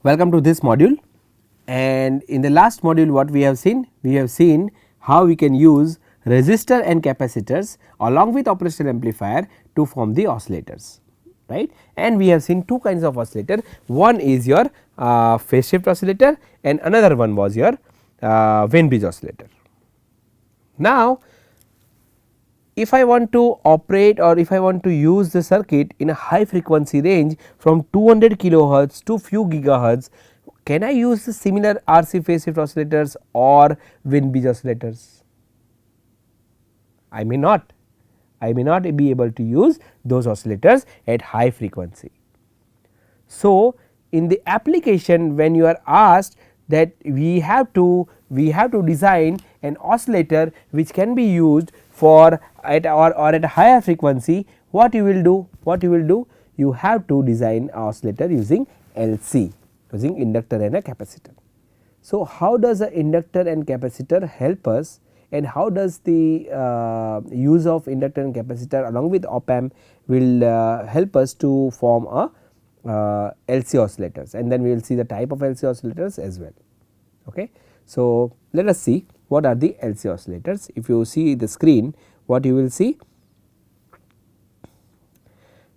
Welcome to this module, and in the last module what we have seen? We have seen how we can use resistor and capacitors along with operational amplifier to form the oscillators, right. And we have seen two kinds of oscillator, one is your phase shift oscillator and another one was your Wien bridge oscillator. Now, if I want to operate or if I want to use the circuit in a high frequency range from 200 kilohertz to few gigahertz, can I use the similar RC phase shift oscillators or Wien bridge oscillators? I may not be able to use those oscillators at high frequency. So, in the application when you are asked that we have to design an oscillator which can be used for at or at a higher frequency, what you will do? You have to design an oscillator using LC, using inductor and a capacitor. So, how does a inductor and capacitor help us, and how does the use of inductor and capacitor along with op amp will help us to form a LC oscillators, and then we will see the type of LC oscillators as well. Okay. So, let us see what are the LC oscillators. If you see the screen, what you will see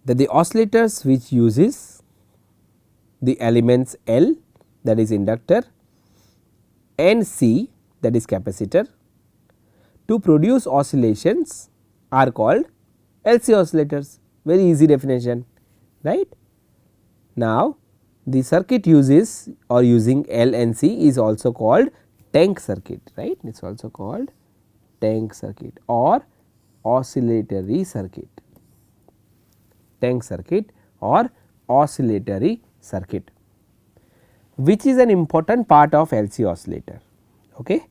that the oscillators which uses the elements L, that is inductor, and C, that is capacitor, to produce oscillations are called LC oscillators. Very easy definition, right. Now, the circuit uses or using L and C is also called tank circuit, right. It is also called tank circuit or oscillatory circuit, tank circuit or oscillatory circuit, which is an important part of LC oscillator. Okay.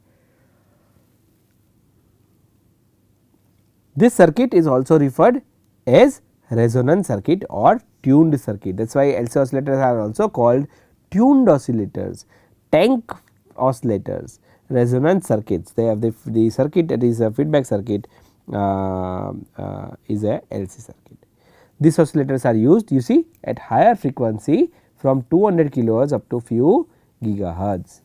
This circuit is also referred as resonance circuit or tuned circuit. That is why LC oscillators are also called tuned oscillators, tank oscillators, resonance circuits. They have the circuit that is a feedback circuit is a LC circuit. These oscillators are used, you see, at higher frequency from 200 kilohertz up to few gigahertz.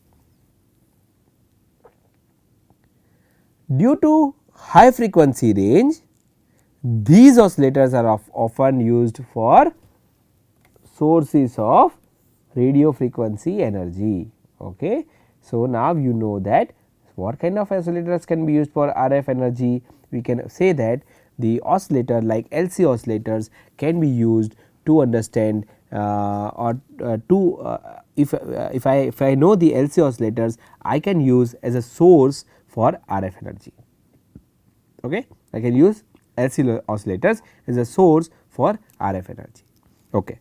Due to high frequency range, these oscillators are often used for sources of radio frequency energy. Okay. So, now you know that what kind of oscillators can be used for RF energy. We can say that the oscillator like LC oscillators can be used to understand if I know the LC oscillators, I can use as a source for RF energy. Okay. I can use LC oscillators as a source for RF energy. Okay.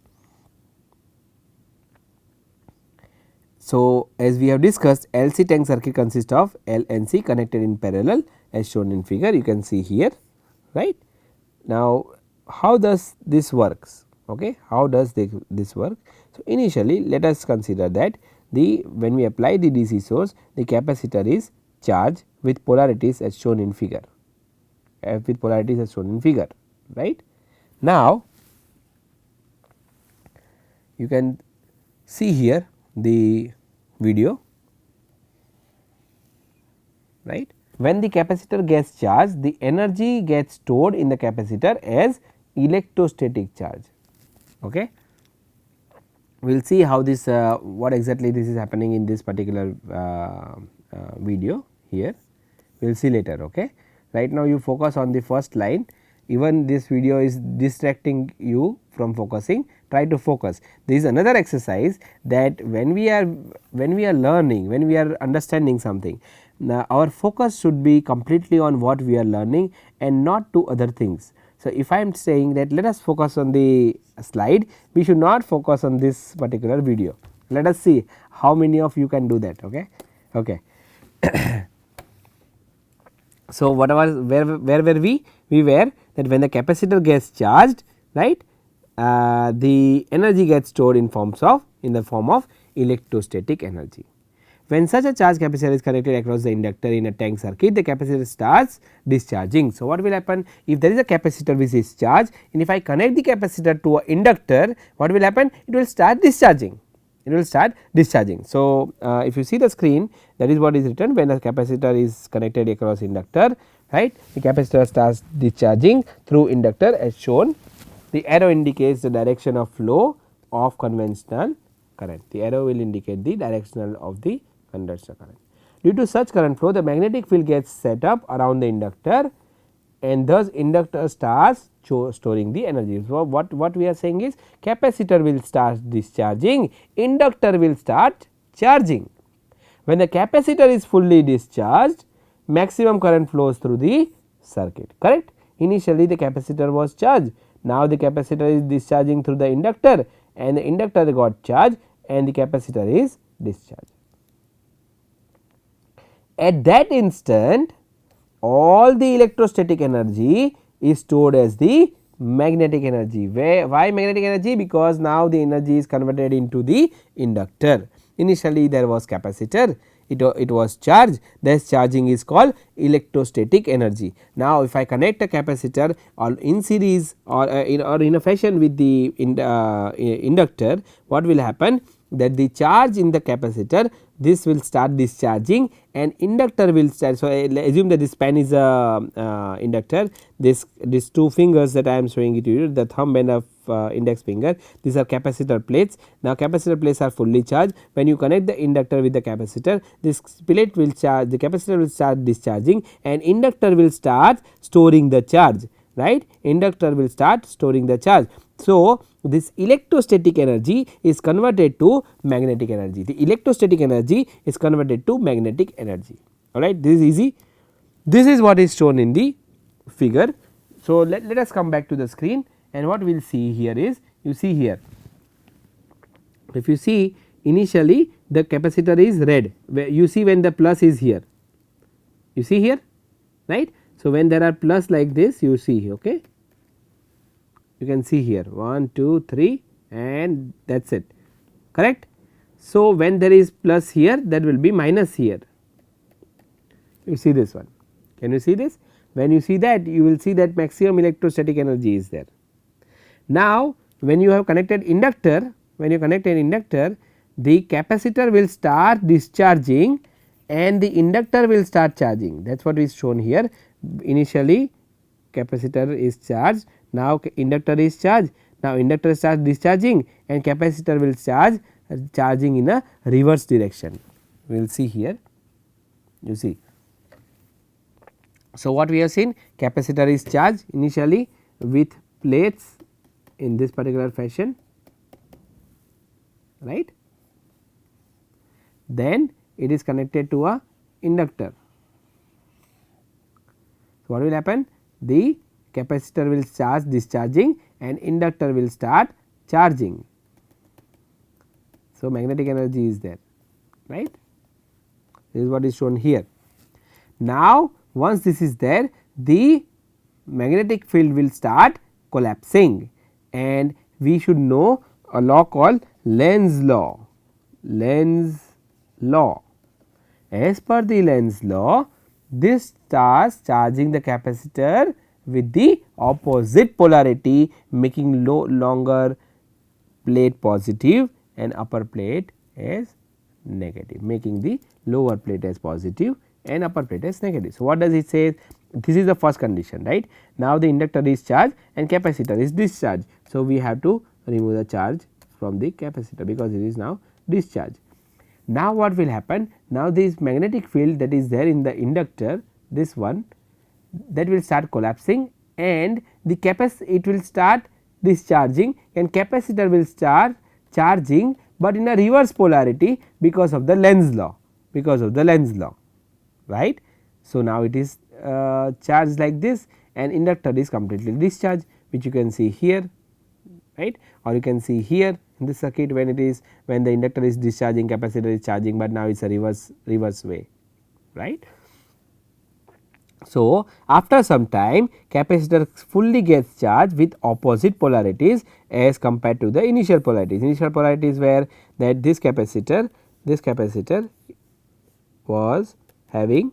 So, as we have discussed, LC tank circuit consists of L and C connected in parallel as shown in figure, you can see here, right. Now, how does this works? Okay. How does this work? So, initially let us consider that when we apply the DC source, the capacitor is charged with polarities as shown in figure, right. Now, you can see here the video, right. When the capacitor gets charged, the energy gets stored in the capacitor as electrostatic charge. Okay. We will see how this what exactly this is happening in this particular video here, we will see later. Okay. Right now, you focus on the first line, even this video is distracting you from focusing, try to focus. There is another exercise that when we are learning, when we are understanding something, our focus should be completely on what we are learning and not to other things. So, if I am saying that let us focus on the slide, we should not focus on this particular video. Let us see how many of you can do that. Okay. Okay. So, where were we? We were that when the capacitor gets charged, right, the energy gets stored in the form of electrostatic energy. When such a charged capacitor is connected across the inductor in a tank circuit, the capacitor starts discharging. So, what will happen if there is a capacitor which is charged, and if I connect the capacitor to an inductor, what will happen? It will start discharging. it will start discharging. So, if you see the screen, that is what is written when a capacitor is connected across inductor, right, the capacitor starts discharging through inductor as shown. The arrow indicates the direction of flow of conventional current. The arrow will indicate the directional of the conventional current. Due to such current flow, the magnetic field gets set up around the inductor, and thus inductor starts storing the energy. So, what we are saying is capacitor will start discharging, inductor will start charging. When the capacitor is fully discharged, maximum current flows through the circuit, correct. Initially the capacitor was charged, now the capacitor is discharging through the inductor, and the inductor got charged and the capacitor is discharged. At that instant, all the electrostatic energy is stored as the magnetic energy. Why magnetic energy? Because now the energy is converted into the inductor. Initially there was capacitor, it was charged, this charging is called electrostatic energy. Now, if I connect a capacitor or in series or in a fashion with the inductor, what will happen, that the charge in the capacitor, this will start discharging and inductor will start. So, assume that this pen is a inductor, these two fingers that I am showing it to you, the thumb and a index finger, these are capacitor plates. Now, capacitor plates are fully charged. When you connect the inductor with the capacitor, this plate will charge, the capacitor will start discharging and inductor will start storing the charge, right, inductor will start storing the charge. So, this electrostatic energy is converted to magnetic energy, the electrostatic energy is converted to magnetic energy, alright. This is easy, this is what is shown in the figure. So, let us come back to the screen, and what we will see here is, you see here, if you see initially the capacitor is red, where you see when the plus is here, you see here, right. So, when there are plus like this, you see, okay, you can see here 1 2 3 and that is it, correct. So, when there is plus here, that will be minus here, you see this one, can you see this? When you see that, you will see that maximum electrostatic energy is there. Now, when you have connected inductor, when you connect an inductor, the capacitor will start discharging and the inductor will start charging, that is what is shown here. Initially capacitor is charged, now inductor is charged, now inductor starts discharging and capacitor will start charging in a reverse direction, we will see here, you see. So, what we have seen, capacitor is charged initially with plates in this particular fashion, right, then it is connected to a inductor. So, what will happen, the capacitor will start discharging and inductor will start charging. So, magnetic energy is there, right, this is what is shown here. Now, once this is there, the magnetic field will start collapsing, and we should know a law called Lenz law. Lenz law. As per the Lenz law, this starts charging the capacitor with the opposite polarity, making longer plate positive and upper plate as negative, making the lower plate as positive and upper plate as negative. So, what does it say? This is the first condition, right. Now, the inductor is charged and capacitor is discharged. So, we have to remove the charge from the capacitor because it is now discharged. Now, what will happen? Now, this magnetic field that is there in the inductor, this one, that will start collapsing and the it will start discharging and capacitor will start charging, but in a reverse polarity because of the Lenz law, because of the Lenz law, right. So, now it is charged like this and inductor is completely discharged, which you can see here, right, or you can see here in the circuit when it is, when the inductor is discharging, capacitor is charging, but now it is a reverse way, right. So, after some time capacitor fully gets charged with opposite polarities as compared to the initial polarities. Initial polarities were that this capacitor was having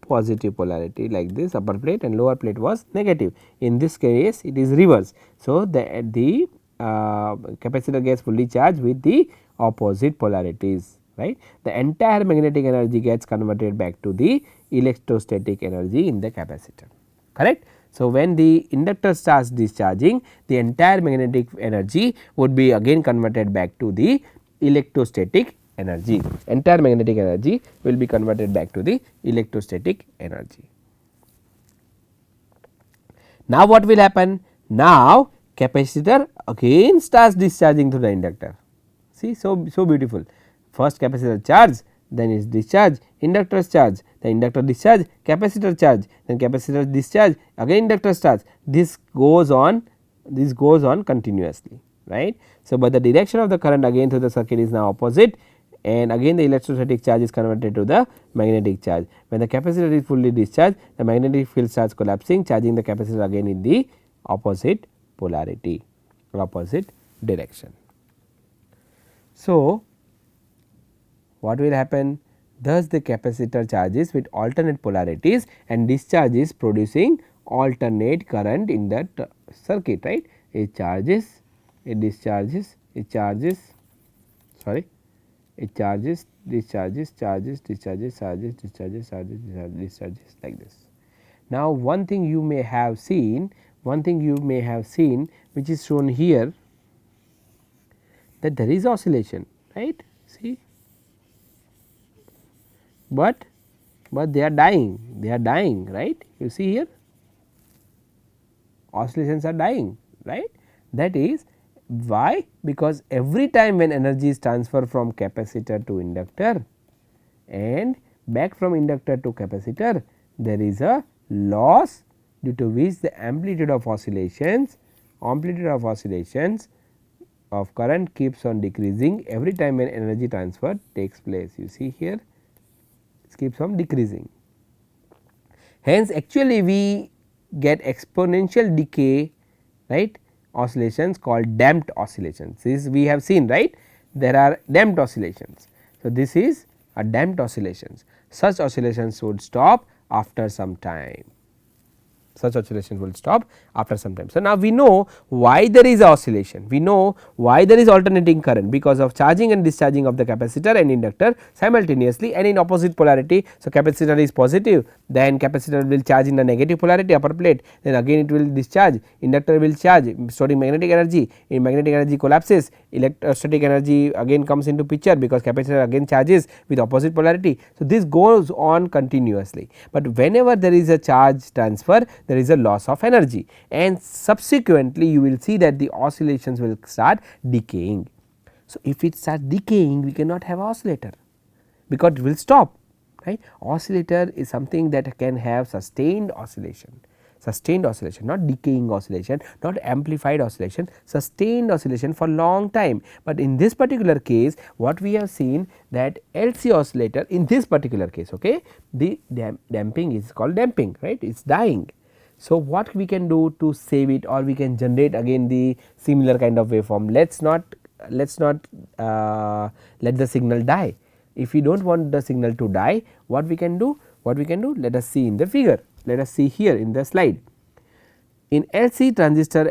positive polarity like this, upper plate, and lower plate was negative. In this case it is reverse. So, the capacitor gets fully charged with the opposite polarities, right. The entire magnetic energy gets converted back to the electrostatic energy in the capacitor, correct. So, when the inductor starts discharging, the entire magnetic energy would be again converted back to the electrostatic energy, entire magnetic energy will be converted back to the electrostatic energy. Now, what will happen? Now, capacitor again starts discharging through the inductor. See, so beautiful. First capacitor charge, then is discharge, inductor charge, the inductor discharge, capacitor charge, then capacitor discharge, again inductor charge. This goes on continuously, right. So, but the direction of the current again through the circuit is now opposite, and again the electrostatic charge is converted to the magnetic charge. When the capacitor is fully discharged, the magnetic field starts collapsing, charging the capacitor again in the opposite polarity or opposite direction. So, what will happen? Thus, the capacitor charges with alternate polarities and discharges, producing alternate current in that circuit, right. It charges, it discharges, it charges, sorry, it charges, discharges, charges, discharges, charges, discharges, charges, discharges, like this. Now, one thing you may have seen, which is shown here, that there is oscillation, right. See, but they are dying, right. You see here, oscillations are dying, right. That is why, because every time when energy is transferred from capacitor to inductor and back from inductor to capacitor, there is a loss due to which the amplitude of oscillations of current keeps on decreasing every time when energy transfer takes place. You see here, it keeps on decreasing. Hence, actually we get exponential decay, right, oscillations called damped oscillations. This we have seen, right, there are damped oscillations. So, this is a damped oscillations. Such oscillations would stop after some time. Such oscillations will stop after some time. So, now we know why there is oscillation, we know why there is alternating current, because of charging and discharging of the capacitor and inductor simultaneously and in opposite polarity. So, capacitor is positive, then capacitor will charge in the negative polarity upper plate, then again it will discharge, inductor will charge, storing magnetic energy, in magnetic energy collapses, electrostatic energy again comes into picture because capacitor again charges with opposite polarity. So, this goes on continuously, but whenever there is a charge transfer, there is a loss of energy, and subsequently you will see that the oscillations will start decaying. So, if it starts decaying, we cannot have oscillator because it will stop, right. Oscillator is something that can have sustained oscillation, not decaying oscillation, not amplified oscillation, sustained oscillation for long time. But in this particular case, what we have seen that LC oscillator in this particular case, okay, the damping is called damping, right, it is dying. So, what we can do to save it, or we can generate again the similar kind of waveform. Let us not let the signal die. If we do not want the signal to die, what we can do? Let us see in the figure. Let us see here in the slide. In LC transistor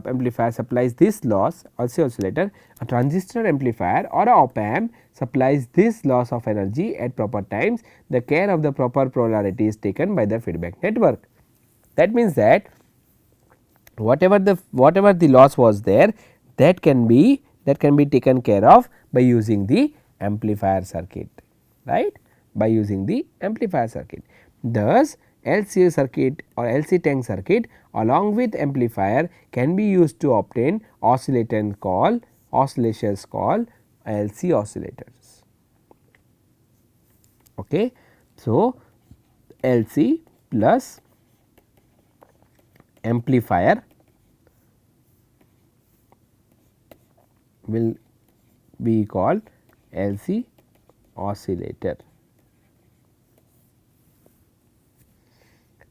amplifier supplies this loss, LC oscillator, a transistor amplifier or a op amp supplies this loss of energy at proper times. The care of the proper polarity is taken by the feedback network. That means that whatever the loss was there, that can be taken care of by using the amplifier circuit, right, by using the amplifier circuit. Thus, LC circuit or LC tank circuit along with amplifier can be used to obtain oscillations called LC oscillators. Okay. So, LC plus amplifier will be called LC oscillator.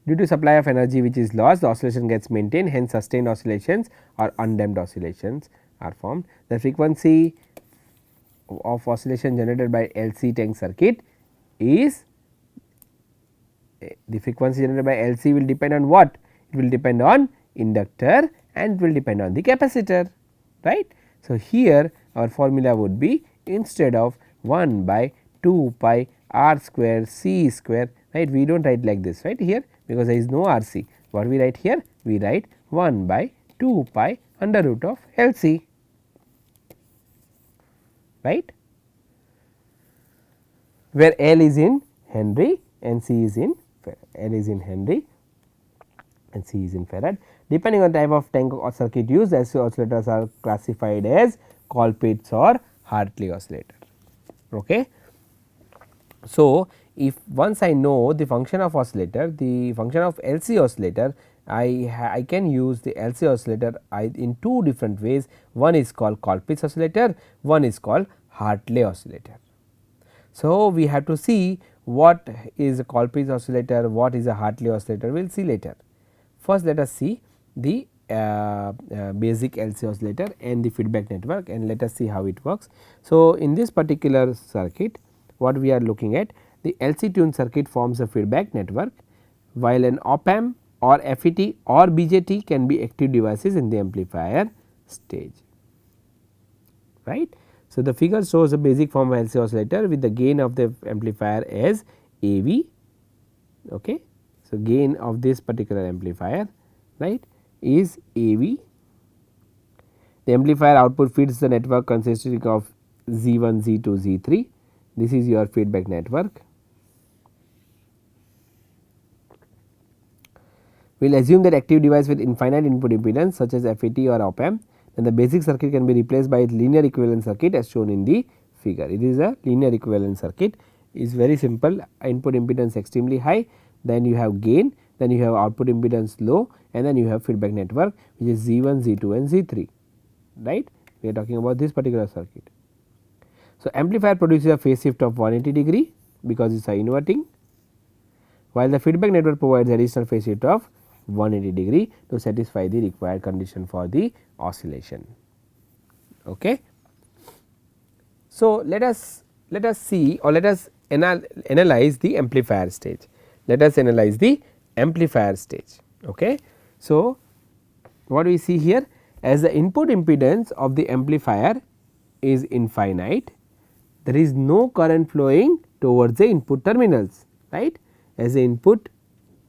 Due to supply of energy which is lost, the oscillation gets maintained, hence sustained oscillations or undamped oscillations are formed. The frequency of oscillation generated by LC tank circuit is, the frequency generated by LC will depend on what? It will depend on inductor and it will depend on the capacitor, right. So, here our formula would be, instead of 1 by 2 pi r square c square, right. We do not write like this, right, here, because there is no r c. What we write here? We write 1 by 2 pi under root of L c, right, where L is in Henry and C is in L is in Henry and C is in farad. Depending on type of tank or circuit used, LC oscillators are classified as Colpitts or Hartley oscillator. Okay. So, if once I know the function of oscillator, the function of LC oscillator, I can use the LC oscillator in two different ways. One is called Colpitts oscillator, one is called Hartley oscillator. So, we have to see what is a Colpitts oscillator, what is a Hartley oscillator, we will see later. First, let us see the basic LC oscillator and the feedback network, and let us see how it works. So, in this particular circuit, what we are looking at, the LC tuned circuit forms a feedback network, while an op amp or FET or BJT can be active devices in the amplifier stage, right. So, the figure shows a basic form of LC oscillator with the gain of the amplifier as AV. Okay. So, gain of this particular amplifier, right, is AV. The amplifier output feeds the network consisting of Z1, Z2, Z3. This is your feedback network. We will assume that active device with infinite input impedance such as FET or op amp, then the basic circuit can be replaced by linear equivalent circuit as shown in the figure. It is a linear equivalent circuit, is very simple, input impedance extremely high, then you have gain, then you have output impedance low, and then you have feedback network which is Z1, Z2 and Z3, right. We are talking about this particular circuit. So, amplifier produces a phase shift of 180 degree because it is a inverting, while the feedback network provides additional phase shift of 180 degree to satisfy the required condition for the oscillation. Okay. So, let us see, or let us analyze the amplifier stage. Let us analyze the amplifier stage. Okay. So, what we see here, as the input impedance of the amplifier is infinite, there is no current flowing towards the input terminals, right. As the input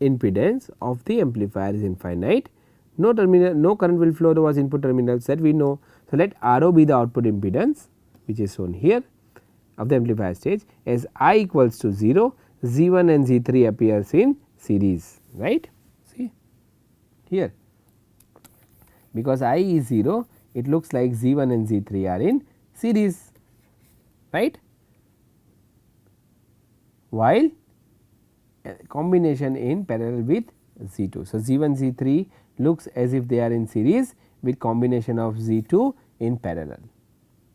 impedance of the amplifier is infinite, no current will flow towards input terminals, that we know. So, let RO be the output impedance which is shown here of the amplifier stage, as I equals to 0, Z1 and Z3 appears in series, right. See here, because I is 0, it looks like Z1 and Z3 are in series, right, while combination in parallel with Z2. So, Z1 Z3 looks as if they are in series with combination of Z2 in parallel,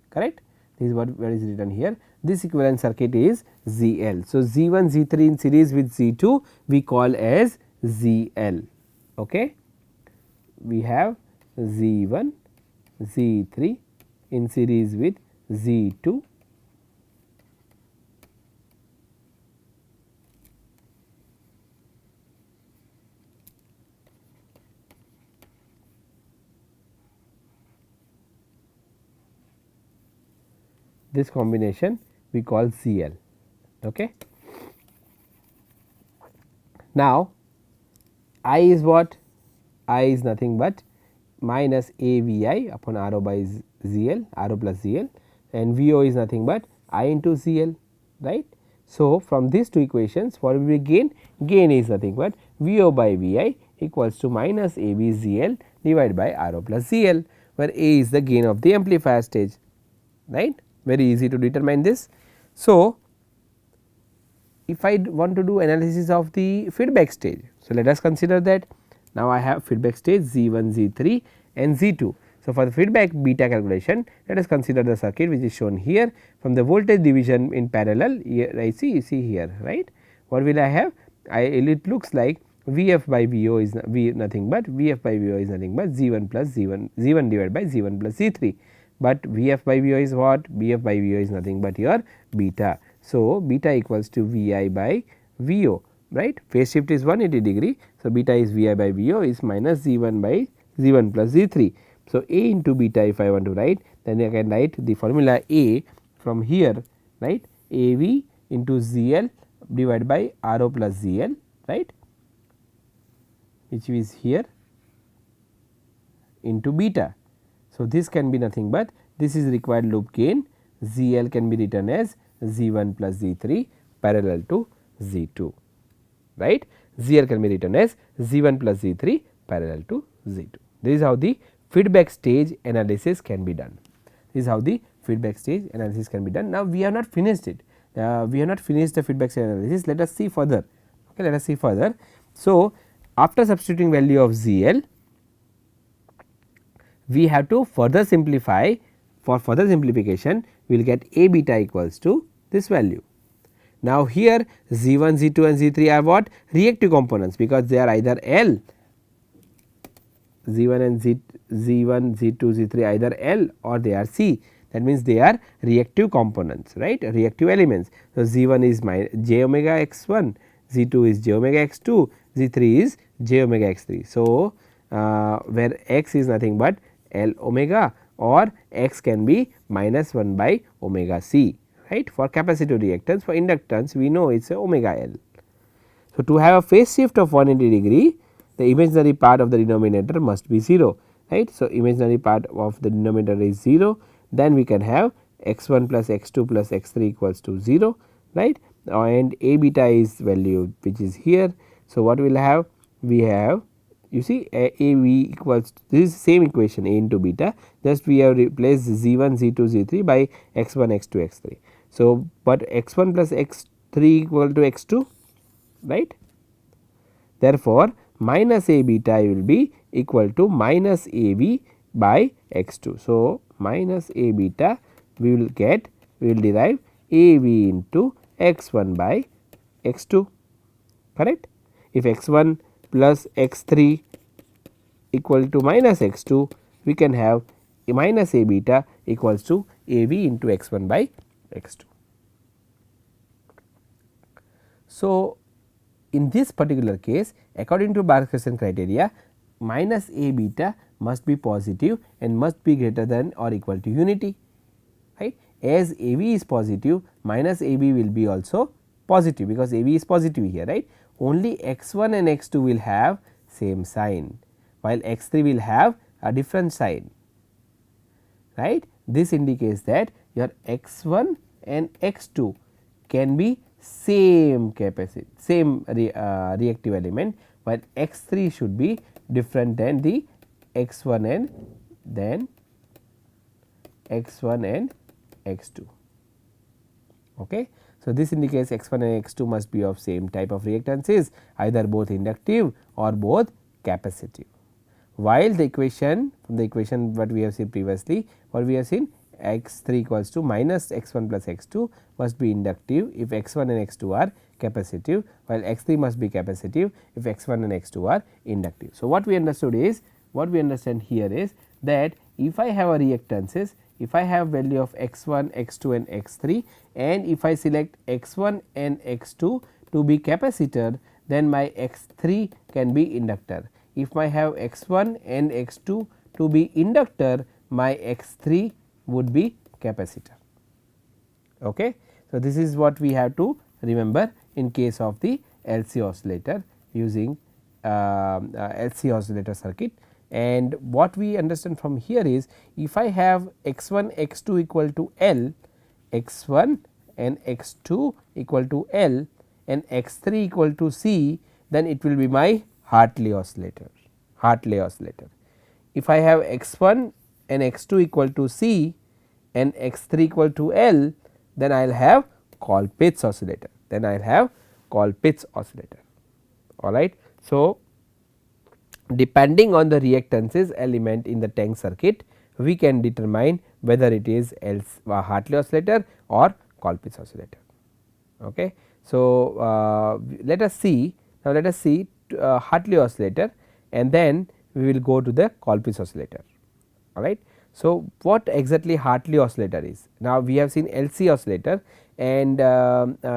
correct. This is what is written here. This equivalent circuit is ZL. So, Z1 Z3 in series with Z2 we call as ZL. Okay. We have Z1 Z3 in series with Z2 . This combination we call CL. Okay. Now, I is what? I is nothing but minus AVI upon RO by ZL, RO plus ZL, and VO is nothing but I into ZL, right. So, from these two equations, what will be gain? Gain is nothing but VO by VI equals to minus AV ZL divided by RO plus ZL, where A is the gain of the amplifier stage, right. Very easy to determine this. So, if I want to do analysis of the feedback stage, so let us consider that now I have feedback stage Z1, Z3 and Z2. So, for the feedback beta calculation, let us consider the circuit which is shown here from the voltage division in parallel. Here I see, you see here, right. What will I have? It looks like Vf by Vo is nothing but Vf by Vo is nothing but Z1 plus Z1 divided by Z1 plus Z3. But Vf by Vo is what? Vf by Vo is nothing but your beta. So, beta equals to Vi by Vo, right. Phase shift is 180 degree. So, beta is Vi by Vo is minus Z1 by Z1 plus Z3. So, A into beta if I want to write, then I can write the formula A from here, right, AV into ZL divided by RO plus ZL, right, which is here into beta. So, this can be nothing but this is required loop gain, ZL can be written as Z1 plus Z3 parallel to Z2, right. ZL can be written as Z1 plus Z3 parallel to Z2. This is how the feedback stage analysis can be done. This is how the feedback stage analysis can be done. Now, we have not finished it. We have not finished the feedback stage analysis. Let us see further. Okay, let us see further. So, after substituting value of ZL, we have to further simplify. For further simplification, we will get A beta equals to this value. Now, here Z1, Z2 and Z3 are what? Reactive components, because they are either L, Z1 and Z1, Z2, Z3 either L or they are C. That means, they are reactive components, right, reactive elements. So, Z1 is j omega x1, Z2 is j omega x2, Z3 is j omega x3. So, where x is nothing but L omega, or x can be minus 1 by omega c, right. For capacitive reactance, for inductance we know it is a omega L. So, to have a phase shift of 180 degree, the imaginary part of the denominator must be 0, right. So, imaginary part of the denominator is 0, then we can have x1 plus x2 plus x3 equals to 0, right, and A beta is value which is here. So, what we will have? We have, you see, A V equals, this is same equation A into beta, just we have replaced Z1, Z2, Z3 by x1, x2, x3. So, but x1 plus x3 equal to x2, right. Therefore, minus A beta will be equal to minus A V by x2. So, minus A beta we will get, we will derive A V into x1 by x2, correct. If x1 plus x3 equal to minus x2, we can have a minus A beta equals to A V into x1 by x2. So, in this particular case, according to Barkhausen criteria, minus A beta must be positive and must be greater than or equal to unity, right. As A V is positive, minus A B will be also positive, because A V is positive here, right. Only x1 and x2 will have same sign, while x3 will have a different sign, right. This indicates that your x1 and x2 can be same capacity, same reactive element, while x3 should be different than the x1 and then x1 and x2. Okay. So, this indicates x1 and x2 must be of same type of reactances, either both inductive or both capacitive. While the equation, from the equation what we have seen previously, what we have seen, x3 equals to minus x1 plus x2 must be inductive if x1 and x2 are capacitive, while x3 must be capacitive if x1 and x2 are inductive. So, what we understood is, what we understand here is that if I have a reactances, if I have value of x1, x2 and x3, and if I select x1 and x2 to be capacitor, then my x3 can be inductor. If I have x1 and x2 to be inductor, my x3 would be capacitor. Okay. So, this is what we have to remember in case of the LC oscillator using LC oscillator circuit. And what we understand from here is, if I have x1 x2 equal to L, x1 and x2 equal to L and x3 equal to C, then it will be my Hartley oscillator. Hartley oscillator. If I have x1 and x2 equal to C and x3 equal to L, then I will have Colpitts oscillator. Then I will have Colpitts oscillator. All right. So, depending on the reactances element in the tank circuit, we can determine whether it is Hartley oscillator or Colpitts oscillator. Okay. So, let us see, now let us see Hartley oscillator, and then we will go to the Colpitts oscillator. All right. So, what exactly Hartley oscillator is? Now, we have seen LC oscillator, and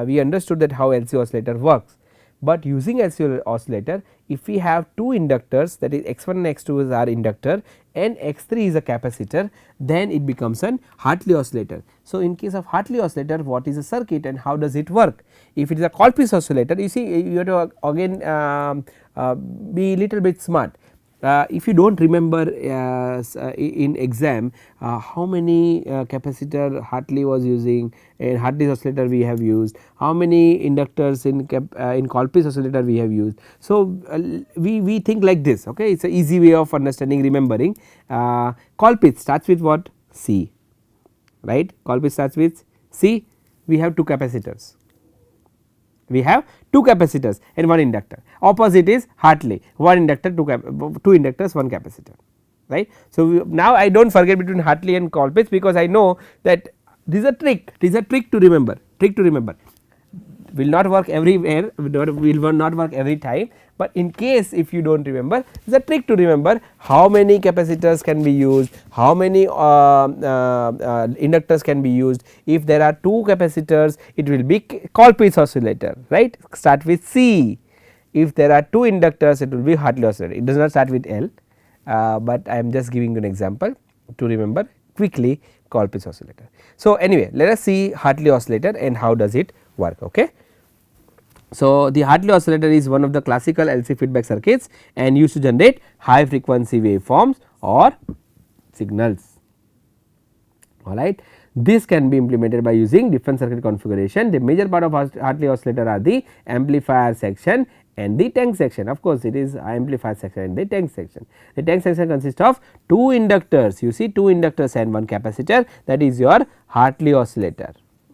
we understood that how LC oscillator works, but using LC oscillator, if we have two inductors, that is x1 and x2 is our inductor and x3 is a capacitor, then it becomes an Hartley oscillator. So, in case of Hartley oscillator, what is the circuit and how does it work? If it is a Colpitts oscillator, you see you have to again be little bit smart. If you do not remember in exam how many capacitor Hartley was using and Hartley oscillator we have used, how many inductors in Colpitts oscillator we have used. So, we think like this, okay. It is a easy way of understanding, remembering. Colpitts starts with what? C, right. Colpitts starts with C, we have two capacitors. We have two capacitors and one inductor. Opposite is Hartley, one inductor, two inductors, one capacitor, right. So, now I do not forget between Hartley and Colpitts, because I know that this is a trick, to remember, will not work everywhere, will not work every time, but in case if you do not remember, it is a trick to remember how many capacitors can be used, how many inductors can be used. If there are two capacitors, it will be Colpitts oscillator, right, start with C. If there are two inductors, it will be Hartley oscillator. It does not start with L, but I am just giving you an example to remember quickly Colpitts oscillator. So, anyway, let us see Hartley oscillator and how does it work. Okay. So, the Hartley oscillator is one of the classical LC feedback circuits and used to generate high frequency waveforms or signals, alright. This can be implemented by using different circuit configuration. The major part of Hartley oscillator are the amplifier section and the tank section. Of course, it is amplifier section and the tank section. The tank section consists of two inductors, you see two inductors and one capacitor, that is your Hartley oscillator.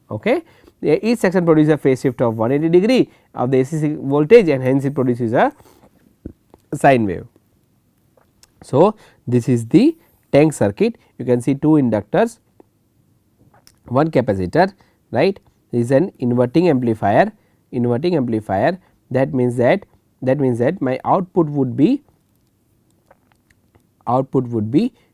Okay. Each section produces a phase shift of 180 degree of the AC voltage and hence it produces a sine wave. So, this is the tank circuit, you can see two inductors, one capacitor, right. This is an inverting amplifier, that means that my output would be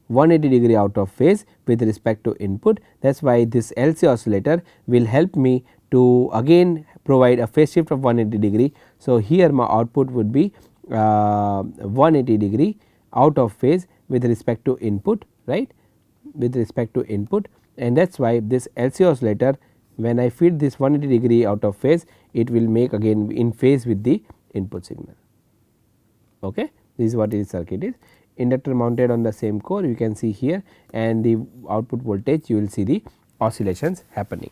180 degree out of phase with respect to input. That is why this LC oscillator will help me to again provide a phase shift of 180 degree. So, here my output would be 180 degree out of phase with respect to input, right, with respect to input, and that is why this LC oscillator, when I feed this 180 degree out of phase, it will make again in phase with the input signal. Okay. This is what this circuit is. Inductor mounted on the same core, you can see here, and the output voltage you will see the oscillations happening.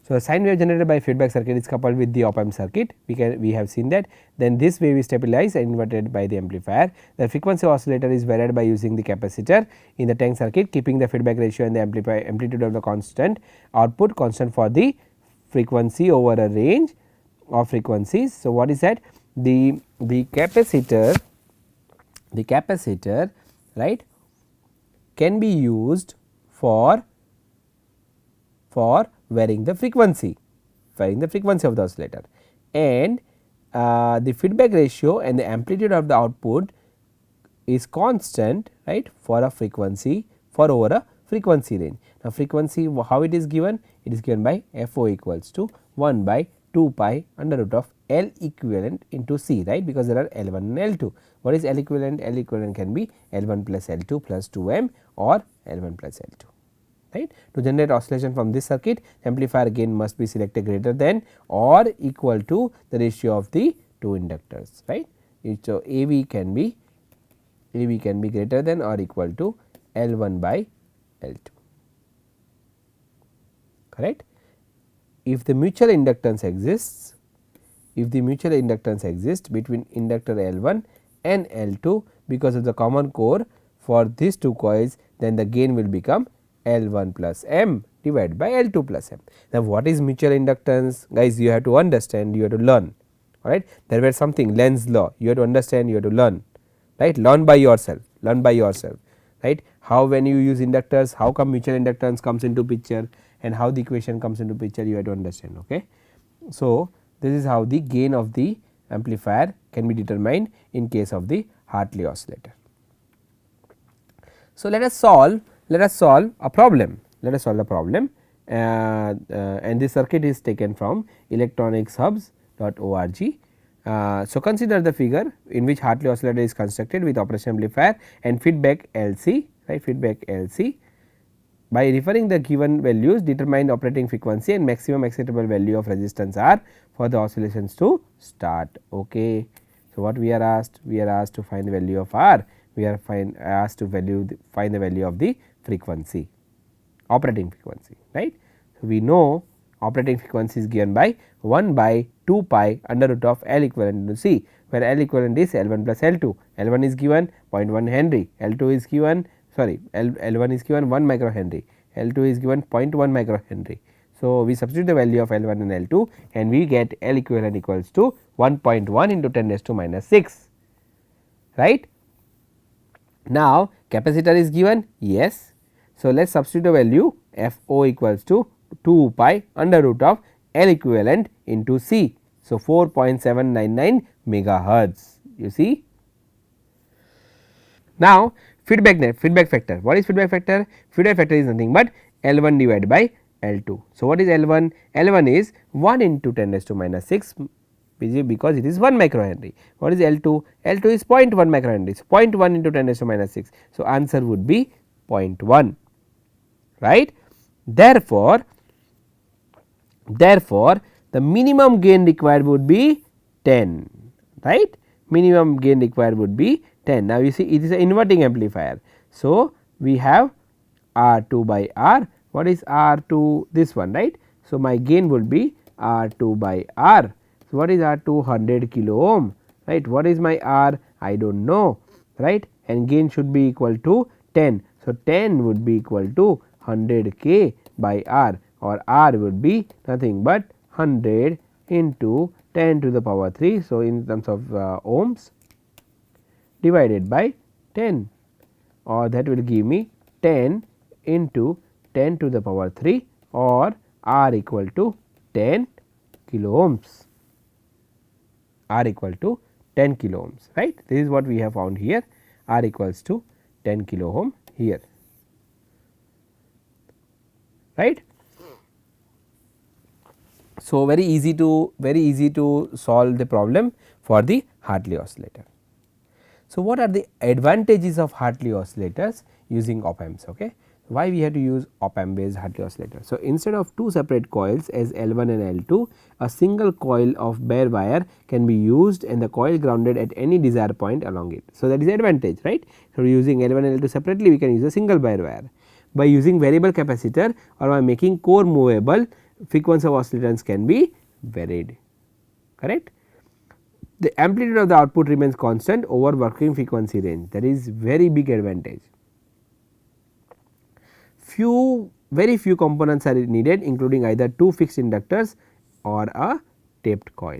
So, a sine wave generated by feedback circuit is coupled with the op amp circuit, we have seen that. Then this wave is stabilized and inverted by the amplifier. The frequency oscillator is varied by using the capacitor in the tank circuit, keeping the feedback ratio and the amplitude of the constant, output constant for the frequency over a range of frequencies. So, what is that? The capacitor right can be used for varying the frequency of the oscillator, and the feedback ratio and the amplitude of the output is constant, right, for a frequency over a frequency range. Now, frequency how it is given? It is given by FO equals to 1 by 2 pi under root of L equivalent into C, right, because there are L1 and L2. What is L equivalent? L equivalent can be L1 plus L2 plus 2M or L1 plus L2, right. To generate oscillation from this circuit, amplifier gain must be selected greater than or equal to the ratio of the two inductors, right. So, AV can be greater than or equal to L1 by L2, correct. If the mutual inductance exists, between inductor L1 and L2 because of the common core for these two coils, then the gain will become L1 plus M divided by L2 plus M. Now, what is mutual inductance? Guys, you have to understand, you have to learn, alright. There were something Lenz law, you have to understand, you have to learn, right, learn by yourself, right. How when you use inductors, how come mutual inductance comes into picture and how the equation comes into picture, you have to understand. Okay. So, this is how the gain of the amplifier can be determined in case of the Hartley oscillator. So, let us solve a problem. And this circuit is taken from electronicsHubs.org. So, consider the figure in which Hartley oscillator is constructed with operation amplifier and feedback LC, right, feedback LC. By referring the given values, determine operating frequency and maximum acceptable value of resistance R for the oscillations to start. Okay. So, what we are asked? We are asked to find the value of R, we are asked to find the value of the frequency, operating frequency, right. So, we know operating frequency is given by 1 by 2 pi under root of L equivalent into C, where L equivalent is L 1 plus L 2. L 1 is given 0.1 Henry, L 2 is given L 1 is given 1 micro Henry, L 2 is given 0.1 micro Henry. So, we substitute the value of L 1 and L 2 and we get L equivalent equals to 1.1 into 10 raised to minus 6, right. Now, capacitor is given, yes. So, let us substitute the value F O equals to 2 pi under root of L equivalent into C. So, 4.799 megahertz, you see. Now, feedback factor. What is feedback factor? Feedback factor is nothing but L 1 divided by L 2. So, what is L 1? L 1 is 1 into 10 raised to minus 6 because it is 1 micro Henry. What is L 2? L 2 is 0.1 micro Henry. So, 0.1 into 10 raised to minus 6. So, answer would be 0.1, right. Therefore, the minimum gain required would be 10, right. Minimum gain required would be 10. Now, you see it is an inverting amplifier. So, we have R 2 by R. What is R 2? This one, right. So, my gain would be R 2 by R. So, what is R 2? 100 kilo ohm, right. What is my R? I do not know, right, and gain should be equal to 10. So, 10 would be equal to 100 K by R, or R would be nothing but 100 into 10 to the power 3. So, in terms of ohms divided by 10, or that will give me 10 into 10 to the power 3, or R equal to 10 kilo ohms, R equal to 10 kilo ohms, right. This is what we have found here, R equals to 10 kilo ohm here, right. So, very easy to solve the problem for the Hartley oscillator. So, what are the advantages of Hartley oscillators using op amps? Okay. Why we have to use op amp based Hartley oscillator? So, instead of two separate coils as L 1 and L 2, a single coil of bare wire can be used and the coil grounded at any desired point along it. So, that is the advantage, right. So, using L 1 and L 2 separately, we can use a single bare wire. By using variable capacitor or by making core movable, frequency of oscillators can be varied, correct. The amplitude of the output remains constant over working frequency range, that is very big advantage. Very few components are needed, including either two fixed inductors or a taped coil.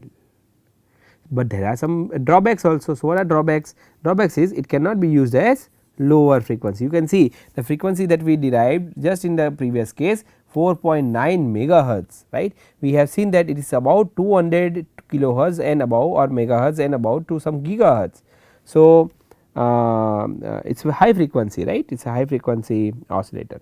But there are some drawbacks also. So, what are drawbacks? Drawbacks is it cannot be used as lower frequency. You can see the frequency that we derived just in the previous case 4.9 megahertz, right. We have seen that it is about 200 kilohertz and above, or megahertz and above to some gigahertz. So, it is a high frequency, right, it is a high frequency oscillator.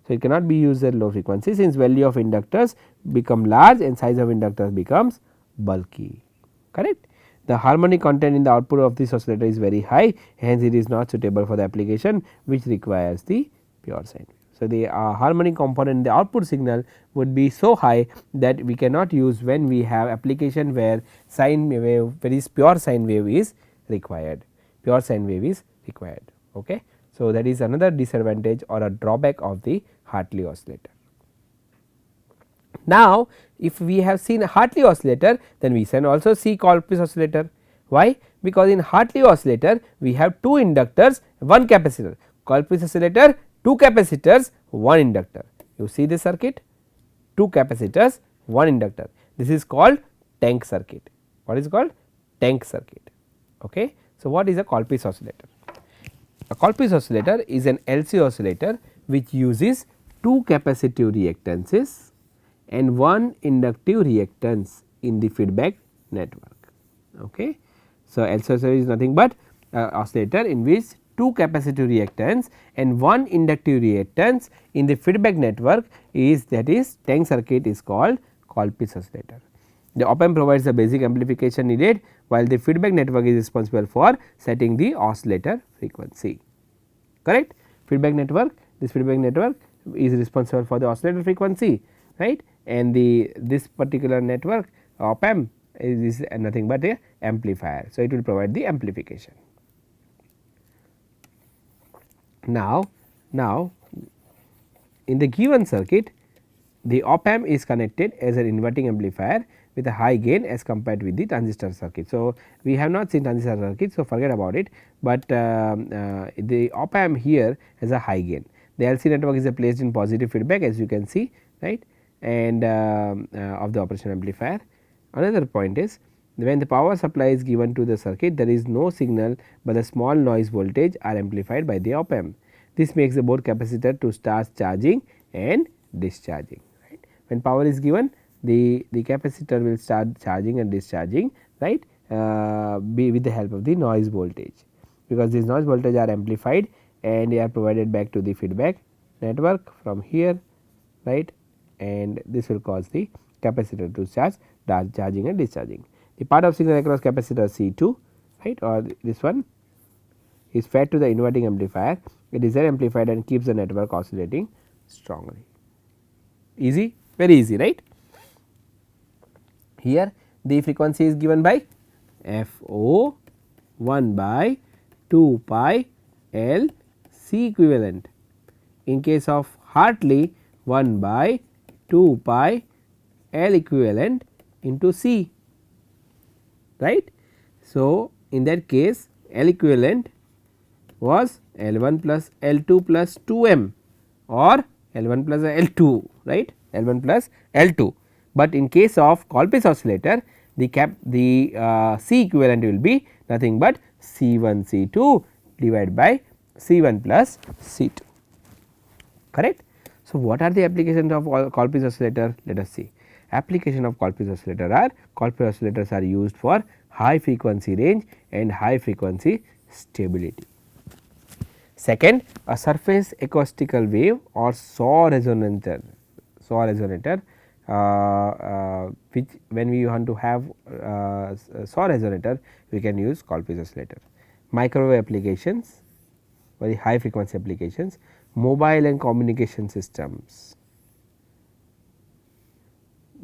So, it cannot be used at low frequency, since value of inductors become large and size of inductors becomes bulky, correct. The harmonic content in the output of this oscillator is very high, hence it is not suitable for the application which requires the pure sine wave. So, the harmonic component in the output signal would be so high that we cannot use when we have application where sine wave, very pure sine wave is required, pure sine wave is required. Okay. So, that is another disadvantage or a drawback of the Hartley oscillator. Now, if we have seen a Hartley oscillator, then we can also see Colpitts oscillator. Why? Because in Hartley oscillator we have two inductors, one capacitor. Colpitts oscillator, two capacitors, one inductor. You see this circuit, two capacitors, one inductor. This is called tank circuit. What is called? Tank circuit. Okay. So, what is a Colpitts oscillator? A Colpitts oscillator is an LC oscillator which uses two capacitive reactances and one inductive reactance in the feedback network. Okay. So, LC oscillator is nothing but oscillator in which two capacitive reactance and one inductive reactance in the feedback network is, that is tank circuit, is called Colpitts oscillator. The op amp provides the basic amplification needed, while the feedback network is responsible for setting the oscillator frequency. Correct? Feedback network, this feedback network is responsible for the oscillator frequency, right, and this particular network op amp is nothing but a amplifier. So, it will provide the amplification. Now in the given circuit, the op amp is connected as an inverting amplifier with a high gain as compared with the transistor circuit. So, we have not seen transistor circuit, so forget about it, but the op amp here has a high gain. The LC network is placed in positive feedback, as you can see, right, and of the operation amplifier. Another point is, when the power supply is given to the circuit, there is no signal, but the small noise voltage are amplified by the op amp. This makes the board capacitor to start charging and discharging. Right. When power is given, the capacitor will start charging and discharging, right, be with the help of the noise voltage, because these noise voltage are amplified and they are provided back to the feedback network from here, right, and this will cause the capacitor to start charging and discharging. The part of signal across capacitor C2, right, or this one is fed to the inverting amplifier. It is then amplified and keeps the network oscillating strongly. Easy, very easy, right. Here the frequency is given by FO 1 by 2 pi L C equivalent. In case of Hartley, 1 by 2 pi L equivalent into C, right. So, in that case L equivalent was L 1 plus L 2 plus 2 m or L 1 plus L 2, right, L 1 plus L 2. But in case of Colpitts oscillator, the C equivalent will be nothing but C 1 C 2 divided by C 1 plus C 2, correct. So, what are the applications of Colpitts oscillator? Let us see. Application of Colpitts oscillator are, Colpitts oscillators are used for high frequency range and high frequency stability. Second, a surface acoustical wave or SAW resonator, which when we want to have SAW resonator, we can use Colpitts oscillator. Microwave applications, very high frequency applications, mobile and communication systems,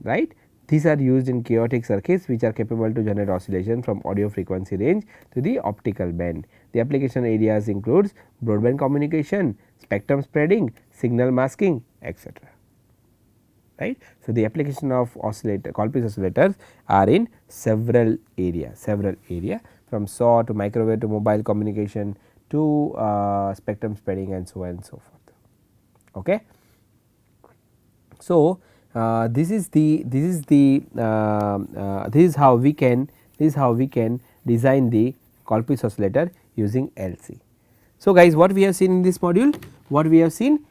right. These are used in chaotic circuits which are capable to generate oscillation from audio frequency range to the optical band. The application areas includes broadband communication, spectrum spreading, signal masking, etc. Right. So, the application of oscillator, Colpitts oscillators are in several areas from SAW to microwave to mobile communication to spectrum spreading and so on and so forth. Okay. So, this is how we can design the Colpitts oscillator using LC. So, guys, what we have seen in this module? What we have seen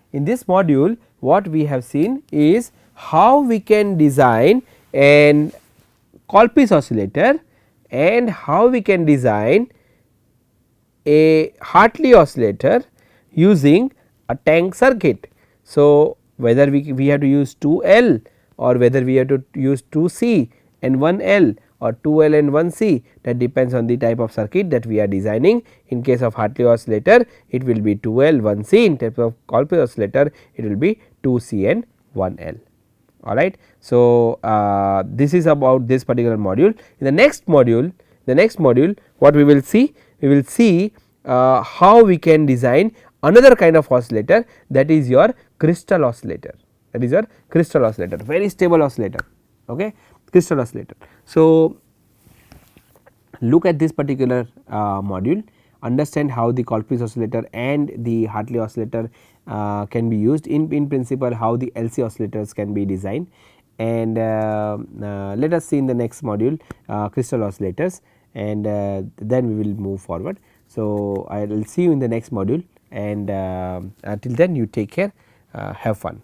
is how we can design an Colpitts oscillator and how we can design a Hartley oscillator using a tank circuit. So, whether we have to use 2 L or whether we have to use 2 C and 1 L or 2 L and 1 C, that depends on the type of circuit that we are designing. In case of Hartley oscillator, it will be 2 L 1 C. In case of Colpitts oscillator, it will be 2 C and 1 L. Alright. So, this is about this particular module. In the next module, what we will see? We will see how we can design another kind of oscillator, that is your crystal oscillator, very stable oscillator, okay, crystal oscillator. So, look at this particular module, understand how the Colpitts oscillator and the Hartley oscillator can be used, in principle how the LC oscillators can be designed, and let us see in the next module crystal oscillators, and then we will move forward. So, I will see you in the next module, and till then you take care, have fun.